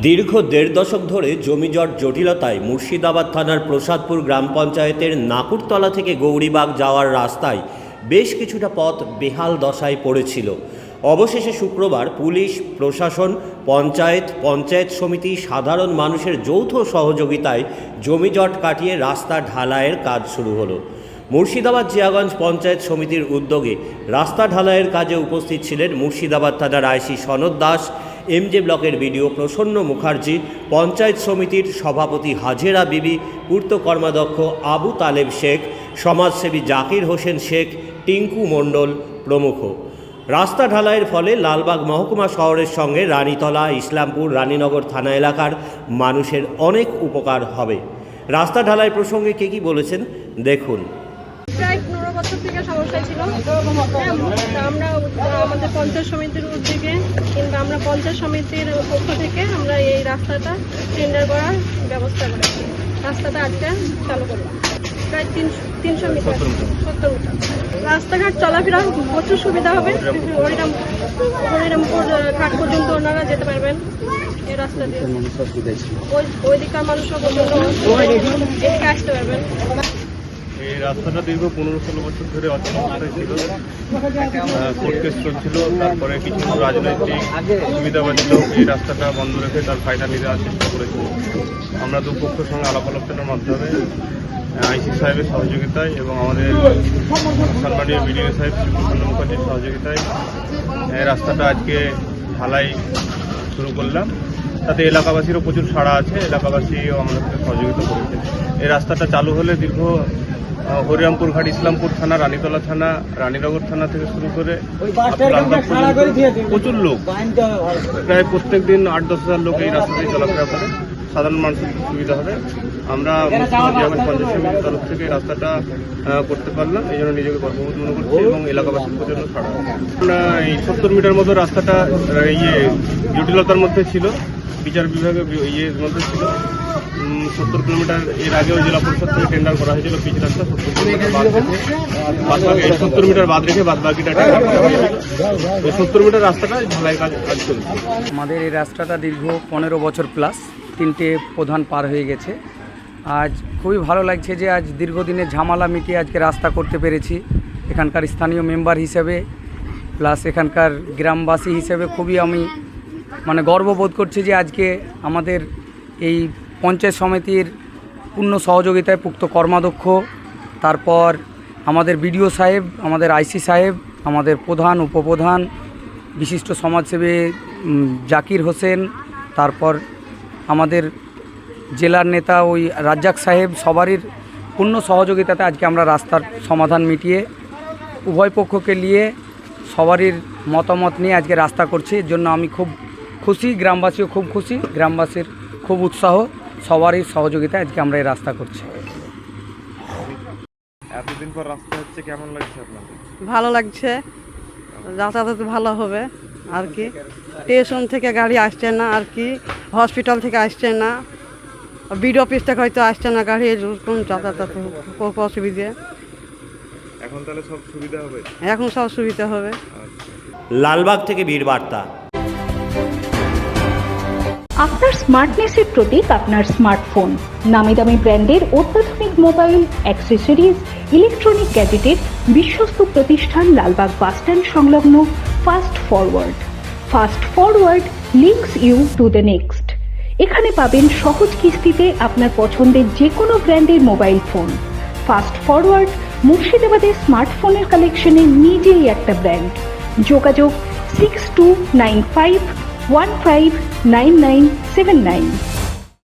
দীর্ঘ দেড় দশক ধরে জমিজট জটিলতায় মুর্শিদাবাদ থানার প্রসাদপুর গ্রাম পঞ্চায়েতের নাকুরতলা থেকে গৌরীবাগ যাওয়ার রাস্তায় বেশ কিছুটা পথ বেহাল দশায় পড়েছিল। অবশেষে শুক্রবার পুলিশ, প্রশাসন, পঞ্চায়েত সমিতি, সাধারণ মানুষের যৌথ সহযোগিতায় জমিজট কাটিয়ে রাস্তা ঢালাইয়ের কাজ শুরু হলো। মুর্শিদাবাদ জিয়াগঞ্জ পঞ্চায়েত সমিতির উদ্যোগে রাস্তা ঢালাইয়ের কাজে উপস্থিত ছিলেন মুর্শিদাবাদ থানার আইসি সনদ দাস, এমজে ব্লকের বিডিও প্রসন্ন মুখার্জি, পঞ্চায়েত সমিতির সভাপতি হাজেরা বিবি, পূর্ত কর্মাধ্যক্ষ আবু তালেব শেখ, সমাজসেবী জাকির হোসেন শেখ, টিঙ্কু মণ্ডল প্রমুখ। রাস্তা ঢালাইয়ের ফলে লালবাগ মহকুমা শহরের সঙ্গে রানীতলা, ইসলামপুর, রানীনগর থানা এলাকার মানুষের অনেক উপকার হবে। রাস্তা ঢালাই প্রসঙ্গে কে বলেছেন দেখুন। প্রায় 15 বছর থেকে সমস্যা ছিল। আমরা আমাদের পঞ্চায়েত সমিতির উদ্যোগে কিংবা আমরা পঞ্চায়েত সমিতির পক্ষ থেকে আমরা এই রাস্তাটা টেন্ডার করার ব্যবস্থা করেছি। রাস্তাটা আজকে চালু করলাম। প্রায় 300 মিটার, 70 মিটার। রাস্তাঘাট চলাফেরা প্রচুর সুবিধা হবে। হরিরামপুর ঘাট পর্যন্ত ওনারা যেতে পারবেন এই রাস্তা দিয়ে। ওই দিককার মানুষও এদিকে আসতে পারবেন। এই রাস্তাটা দীর্ঘ 15-16 বছর ধরে অচলাবস্থায় ছিল। কোর্ট কেস চলছিল, তারপরে কিছু রাজনৈতিক সুবিধাবাদী লোক এই রাস্তাটা বন্ধ রেখে তার ফায়দা নিতে চেষ্টা করেছিল। আমরা দুপক্ষের সঙ্গে আলাপ আলোচনার মাধ্যমে আইসি সাহেবের সহযোগিতায় এবং আমাদের সম্মানীয় বিডিও সাহেব শ্রী প্রসন্ন মুখার্জির সহযোগিতায় এই রাস্তাটা আজকে ঢালাই শুরু করলাম। তাতে এলাকাবাসীরও প্রচুর সাড়া আছে, এলাকাবাসীও আমাদেরকে সহযোগিতা করেছে। এই রাস্তাটা চালু হলে দীর্ঘ হরিরামপুর ঘাট, ইসলামপুর থানা, রানীতলা থানা, রানীনগর থানা থেকে শুরু করে প্রচুর লোক, প্রায় প্রত্যেক দিন 8-10 হাজার লোক এই রাস্তা দিয়ে চলাফেরা করে। সাধারণ মানুষের সুবিধা হবে। আমরা মুর্শিদাবাদ পঞ্চায়েত সমিতির তরফ থেকে এই রাস্তাটা করতে পারলাম, এই জন্য নিজেকে গর্ববোধ মনে করছি এবং এলাকাবাসীর প্রচন্ড সাড়া। এই 70 মিটার মতো রাস্তাটা জটিলতার মধ্যে ছিল, বিচার বিভাগের মধ্যে ছিল। 70 কিলোমিটার এর আগেও জেলা পরিষদ থেকে টেন্ডার করা হয়েছিল পিচ রাস্তা 70 মিটার বাদ রেখে বাদ বাকিটা টেন্ডার করা হয়েছিল। 70 মিটার রাস্তাটা ঢালাই কাজ চলছে। আমাদের এই রাস্তাটা দীর্ঘ 15 বছর প্লাস, 3টে প্রধান পার হয়ে গেছে। আজ খুবই ভালো লাগছে যে আজ দীর্ঘদিনের ঝামেলা মিটিয়ে আজকে রাস্তা করতে পেরেছি। এখানকার স্থানীয় মেম্বার হিসেবে প্লাস এখানকার গ্রামবাসী হিসেবে খুবই আমি গর্ববোধ করছি যে আজকে আমাদের এই পঞ্চায়েত সমিতির পূর্ণ সহযোগিতায় পূর্ত কর্মাধ্যক্ষ, তারপর আমাদের বিডিও সাহেব, আমাদের আইসি সাহেব, আমাদের প্রধান, উপপ্রধান, বিশিষ্ট সমাজসেবী জাকির হোসেন, তারপর আমাদের জেলার নেতা ওই রাজ্জাক সাহেব, সবারই পূর্ণ সহযোগিতাতে আজকে আমরা রাস্তার সমাধান মিটিয়ে উভয় পক্ষকে নিয়ে সবারই মতামত নিয়ে আজকে রাস্তা করছি। এর জন্য আমি খুব খুশি, গ্রামবাসীও খুব খুশি, গ্রামবাসীর খুব উৎসাহ, সবারই সহযোগিতায় আজকে আমরা এই রাস্তা করছি। এতদিন পর রাস্তা হচ্ছে, কেমন লাগছে আপনাদের? ভালো লাগছে, যাতায়াত ভালো হবে আর কি। স্টেশন থেকে গাড়ি আসছে না আর কি, হসপিটাল থেকে আসছে না, বিডিও অফিস থেকে হয়তো আসছে না গাড়ি, এরকম যাতায়াত খুব অসুবিধে। এখন তাহলে সব সুবিধা হবে? এখন সব সুবিধা হবে। লালবাগ থেকে বীরবার্তা। আপনার স্মার্টনেসের প্রতীক আপনার স্মার্টফোন। নামি দামি ব্র্যান্ডের অত্যাধুনিক মোবাইল, অ্যাক্সেসরিজ, ইলেকট্রনিক গ্যাজেটের বিশ্বস্ত প্রতিষ্ঠান লালবাগ বাসস্ট্যান্ড সংলগ্ন fast forward. Fast forward links you to the next. এখানে পাবেন সহজ কিস্তিতে আপনার পছন্দের যে কোনো ব্র্যান্ডের মোবাইল ফোন। ফাস্ট ফরওয়ার্ড মুর্শিদাবাদের স্মার্টফোনের কালেকশনে নিজেই একটা ব্র্যান্ড। যোগাযোগ 6295159979।